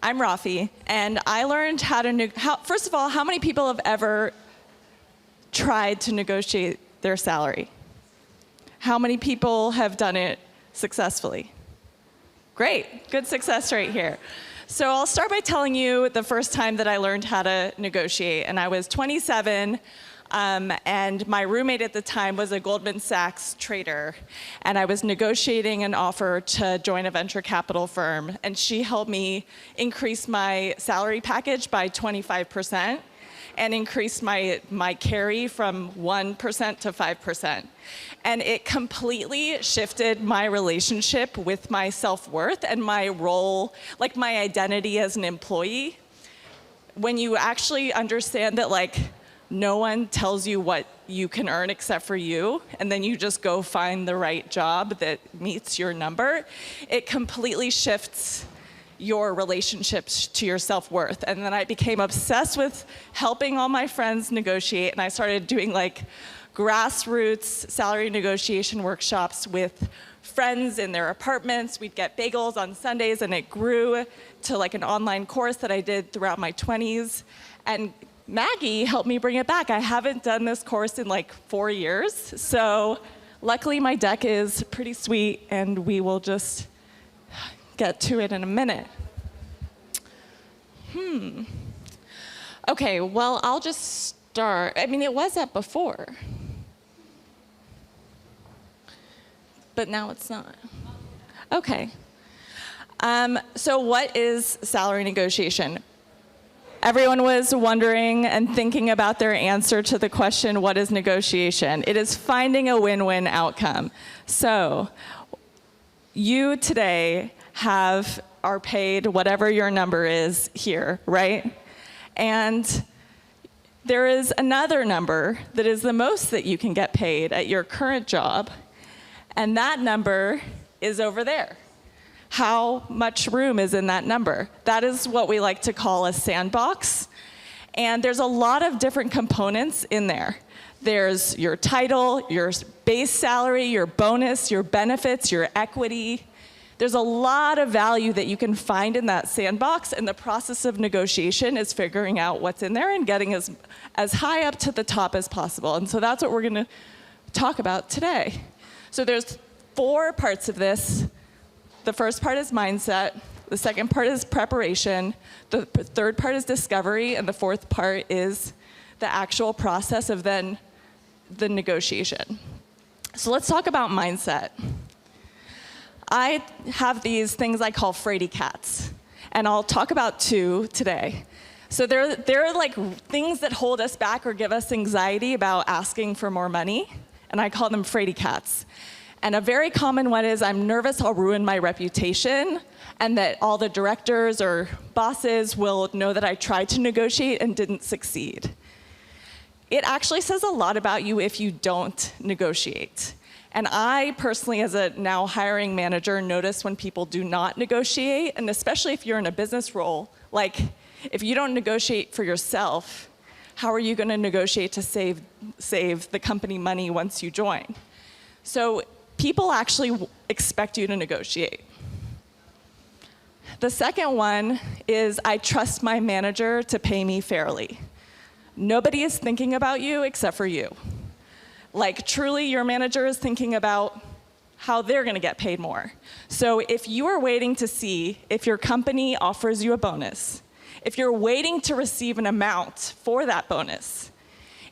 I'm Raffi, and I learned how to, first of all, how many people have ever tried to negotiate their salary? How many people have done it successfully? Great, good success rate here. So I'll start by telling you the first time that I learned how to negotiate, and I was 27, and my roommate at the time was a Goldman Sachs trader, and I was negotiating an offer to join a venture capital firm, and she helped me increase my salary package by 25% and increase my carry from 1% to 5%. And it completely shifted my relationship with my self-worth and my role, like my identity as an employee. When you actually understand that no one tells you what you can earn except for you, and then you just go find the right job that meets your number, it completely shifts your relationships to your self-worth. And then I became obsessed with helping all my friends negotiate, and I started doing grassroots salary negotiation workshops with friends in their apartments. We'd get bagels on Sundays, and it grew to an online course that I did throughout my 20s. And Maggie helped me bring it back. I haven't done this course in 4 years, so luckily my deck is pretty sweet, and we will just get to it in a minute. Okay, well, I'll just start. I mean, it was up before, but now it's not. Okay. So what is salary negotiation? Everyone was wondering and thinking about their answer to the question, what is negotiation? It is finding a win-win outcome. So you today are paid whatever your number is here, right? And there is another number that is the most that you can get paid at your current job, and that number is over there. How much room is in that number? That is what we like to call a sandbox, and there's a lot of different components in there. There's your title, your base salary, your bonus, your benefits, your equity. There's a lot of value that you can find in that sandbox, and the process of negotiation is figuring out what's in there and getting as high up to the top as possible. And so that's what we're gonna talk about today. So there's 4 parts of this. The first part is mindset, the second part is preparation, the third part is discovery, and the fourth part is the actual process of then the negotiation. So let's talk about mindset. I have these things I call fraidy cats, and I'll talk about 2 today. So they're things that hold us back or give us anxiety about asking for more money, and I call them fraidy cats. And a very common one is I'm nervous I'll ruin my reputation, and that all the directors or bosses will know that I tried to negotiate and didn't succeed. It actually says a lot about you if you don't negotiate. And I personally, as a now hiring manager, notice when people do not negotiate, and especially if you're in a business role, if you don't negotiate for yourself, how are you going to negotiate to save the company money once you join? So people actually expect you to negotiate. The second one is I trust my manager to pay me fairly. Nobody is thinking about you except for you. Truly, your manager is thinking about how they're gonna get paid more. So if you are waiting to see if your company offers you a bonus, if you're waiting to receive an amount for that bonus,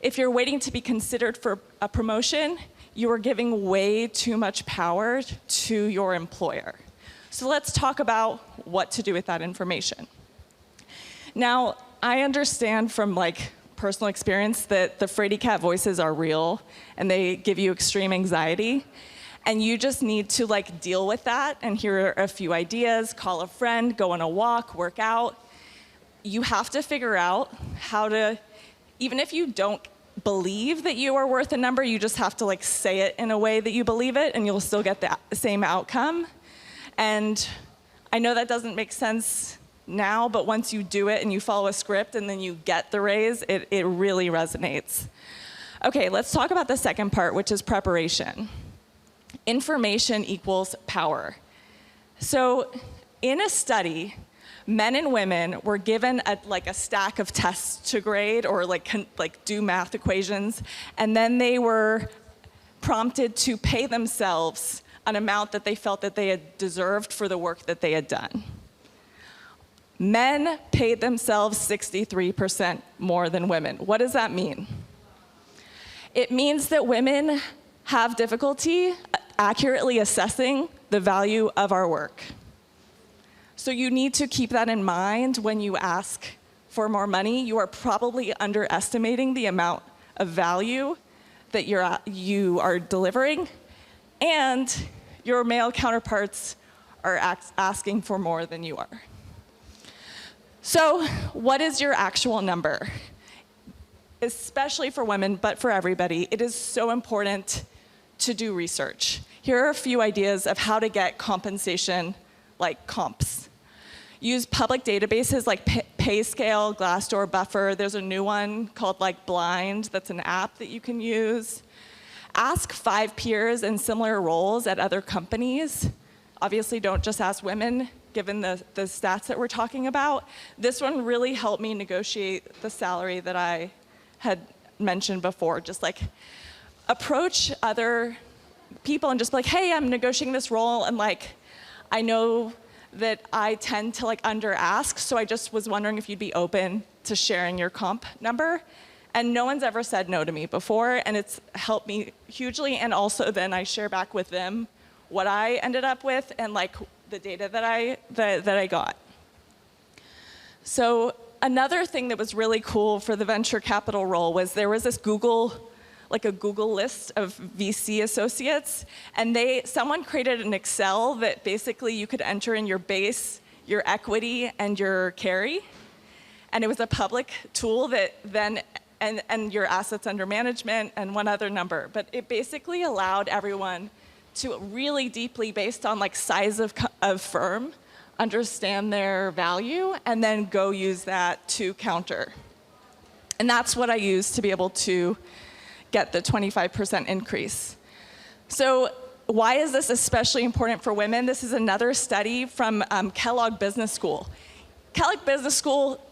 if you're waiting to be considered for a promotion, you are giving way too much power to your employer. So let's talk about what to do with that information. Now, I understand from personal experience that the fraidy cat voices are real and they give you extreme anxiety, and you just need to deal with that. And here are a few ideas: call a friend, go on a walk, work out. You have to figure out how to, even if you don't believe that you are worth a number, you just have to say it in a way that you believe it, and you'll still get the same outcome. And I know that doesn't make sense now, but once you do it and you follow a script and then you get the raise, it really resonates. Okay, let's talk about the second part, which is preparation. Information equals power. So in a study, men and women were given a stack of tests to grade or do math equations, and then they were prompted to pay themselves an amount that they felt that they had deserved for the work that they had done. Men paid themselves 63% more than women. What does that mean? It means that women have difficulty accurately assessing the value of our work. So you need to keep that in mind when you ask for more money. You are probably underestimating the amount of value that you are delivering, and your male counterparts are asking for more than you are. So what is your actual number? Especially for women, but for everybody, it is so important to do research. Here are a few ideas of how to get compensation, like comps. Use public databases like PayScale, Glassdoor, Buffer. There's a new one called Blind. That's an app that you can use. Ask 5 peers in similar roles at other companies. Obviously, don't just ask women, given the stats that we're talking about. This one really helped me negotiate the salary that I had mentioned before. Just approach other people and just be like, hey, I'm negotiating this role, and I know that I tend to under ask, so I just was wondering if you'd be open to sharing your comp number. And no one's ever said no to me before, and it's helped me hugely. And also then I share back with them what I ended up with and the data that I got. So another thing that was really cool for the venture capital role was there was this Google list of VC associates, and someone created an Excel that basically you could enter in your base, your equity, and your carry. And it was a public tool that then, and your assets under management and one other number. But it basically allowed everyone to really deeply, based on size of firm, understand their value, and then go use that to counter. And that's what I used to be able to get the 25% increase. So why is this especially important for women? This is another study from Kellogg Business School. Kellogg Business School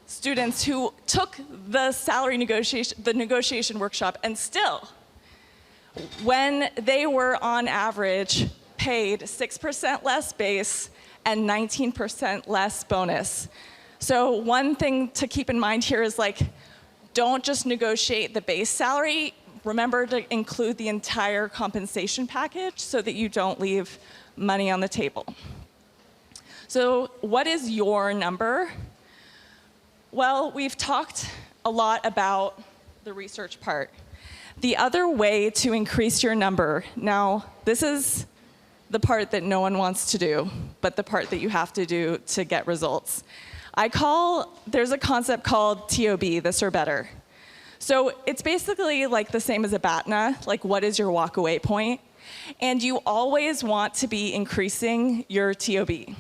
students who took the negotiation workshop, and still, when they were on average paid 6% less base and 19% less bonus. So one thing to keep in mind here is don't just negotiate the base salary. Remember to include the entire compensation package so that you don't leave money on the table. So what is your number? Well, we've talked a lot about the research part. The other way to increase your number, now this is the part that no one wants to do, but the part that you have to do to get results. There's a concept called TOB, this or better. So it's basically the same as a BATNA, what is your walk-away point? And you always want to be increasing your TOB.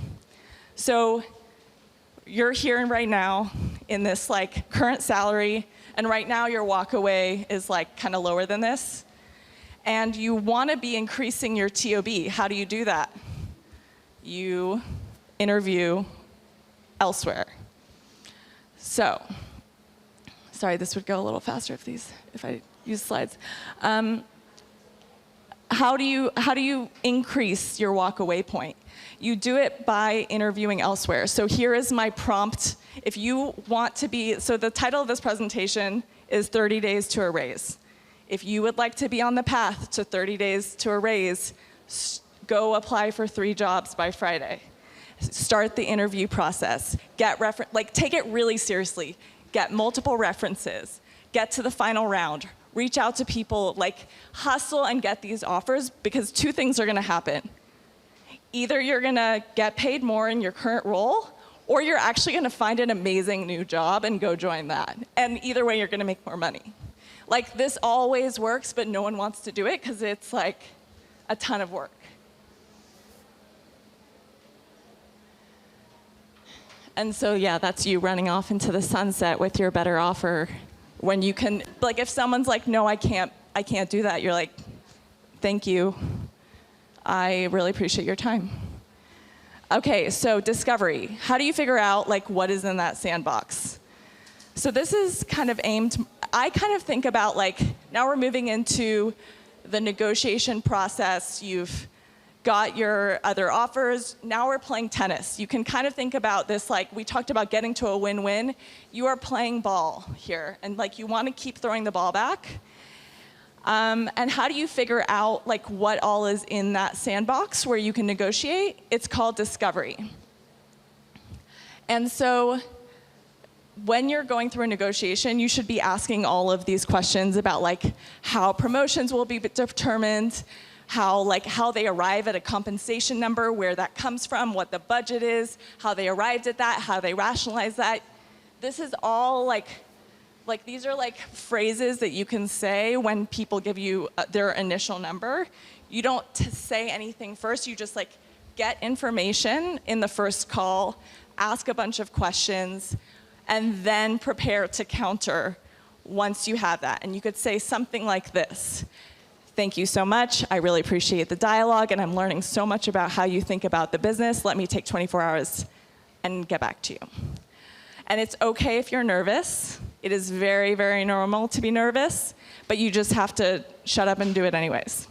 So you're here right now in this current salary, and right now your walk-away is kind of lower than this. And you want to be increasing your TOB. How do you do that? You interview elsewhere. So, sorry, this would go a little faster if I use slides. How do you increase your walk-away point? You do it by interviewing elsewhere. So here is my prompt. If you want to be, so the title of this presentation is 30 Days to a Raise. If you would like to be on the path to 30 days to a raise, go apply for 3 jobs by Friday. Start the interview process. Take it really seriously. Get multiple references. Get to the final round. Reach out to people. Hustle and get these offers, because 2 things are going to happen. Either you're going to get paid more in your current role, or you're actually going to find an amazing new job and go join that. And either way, you're going to make more money. This always works, but no one wants to do it because it's a ton of work. And so, yeah, that's you running off into the sunset with your better offer when you can, if someone's no, I can't do that, you're thank you. I really appreciate your time. Okay, so discovery. How do you figure out like what is in that sandbox? So this is kind of aimed, I kind of think about like, now we're moving into the negotiation process. You've got your other offers. Now we're playing tennis. You can kind of think about this like, we talked about getting to a win-win. You are playing ball here, and like you want to keep throwing the ball back. And how do you figure out like what all is in that sandbox where you can negotiate? It's called discovery. And so when you're going through a negotiation, you should be asking all of these questions about like how promotions will be determined, how they arrive at a compensation number, where that comes from, what the budget is, how they arrived at that, how they rationalize that. This is all like these are like phrases that you can say when people give you their initial number. You don't say anything first, you just like get information in the first call, ask a bunch of questions, and then prepare to counter once you have that. And you could say something like this: thank you so much, I really appreciate the dialogue, and I'm learning so much about how you think about the business. Let me take 24 hours and get back to you. And it's okay if you're nervous. It is very, very normal to be nervous, but you just have to shut up and do it anyways.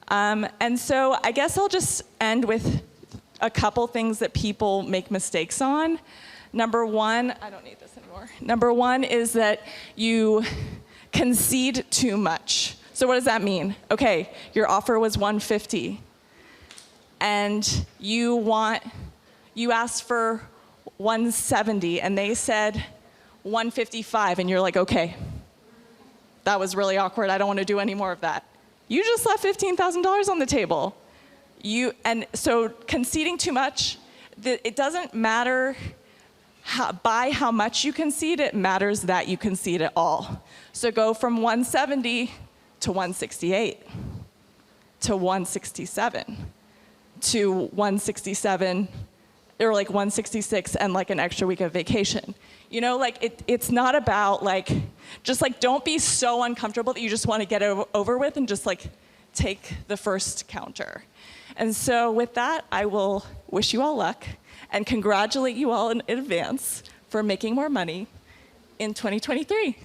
And so I guess I'll just end with a couple things that people make mistakes on. Number one, I don't need this anymore. Number one is that you concede too much. So what does that mean? Okay, your offer was $150, and you asked for $170, and they said $155, and you're like, okay, that was really awkward. I don't want to do any more of that. You just left $15,000 on the table. And so conceding too much, it doesn't matter by how much you concede, it matters that you concede it all. So go from 170 to 168, to 167, to 167, or like 166 and like an extra week of vacation. You know, like it's not about like, just like don't be so uncomfortable that you just want to get over with and just like take the first counter. And so with that, I will wish you all luck and congratulate you all in advance for making more money in 2023.